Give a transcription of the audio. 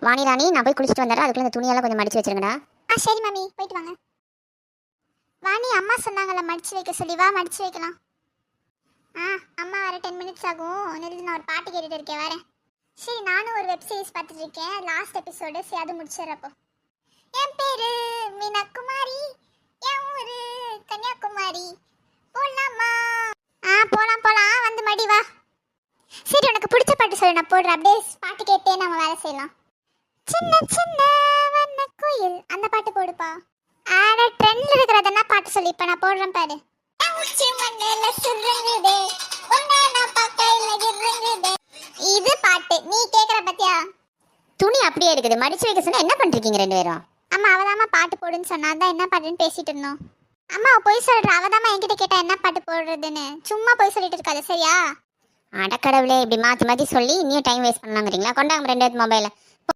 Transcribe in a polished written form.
வாணி ராணி, நான் போய் குளிச்சுட்டு வந்துடுறேன். அதுக்குள்ள இந்த துணியெல்லாம் கொஞ்சம் மடிச்சு வச்சிருங்கடா. சரி மாமி, போயிட்டு வாங்க. வாணி, அம்மா சொன்னாங்கல்ல மடிச்சு வைக்க சொல்லி, வா மடிச்சு வைக்கலாம். அம்மா வர 10 மினிட்ஸ் ஆகும். நிறுத்தி நான் ஒரு பாட்டு கேட்டுட்டு இருக்கேன், வரேன். சரி, நானும் ஒரு வெப் சீரிஸ் பார்த்துட்டு இருக்கேன், லாஸ்ட் எபிசோடு. சரி, அது முடிச்சிடறப்போ. என் பேரு மீனாகுமாரி, என் ஊரு கன்னியாகுமரி. போலாமா? போலாம் போலாம், வந்து மடி வா. சரி, உனக்கு பிடிச்ச பாட்டு சொல்லு, நான் போடுறேன். அப்படியே பாட்டு கேட்டே நம்ம வேலை செய்யலாம். சின்ன சின்ன வண்ண கோயில், அந்த பாட்டு போடுப்பா. ஆட ட்ரெண்ட்ல இருக்கிறதென்ன பாட்டு சொல்லி இப்ப நான் போடுறேன் பாரு. இது பாட்டு நீ கேக்குற பத்தியா? துணி அப்படியே இருக்குது, மடிச்சு வைக்க சொன்னா என்ன பண்ணிருக்கீங்க ரெண்டு பேரும்? அம்மா அவதாமா பாட்டு போடுன்னு சொன்னா, அதான் என்ன பாட்டுன்னு பேசிட்டு இருந்தோம். அம்மா போய் சொல்ற, அவதாமா என்கிட்ட கேட்டா என்ன பாட்டு போடுறதுன்னு. சும்மா போய் சொல்லிட்டு இருக்காது, சரியா? அடக்கடவுளே, இப்படி மாற்றி மாற்றி சொல்லி இன்னும் டைம் வேஸ்ட் பண்ணலாங்கிறீங்களா? கொண்டாங்க ரெண்டு பேர் மொபைலை.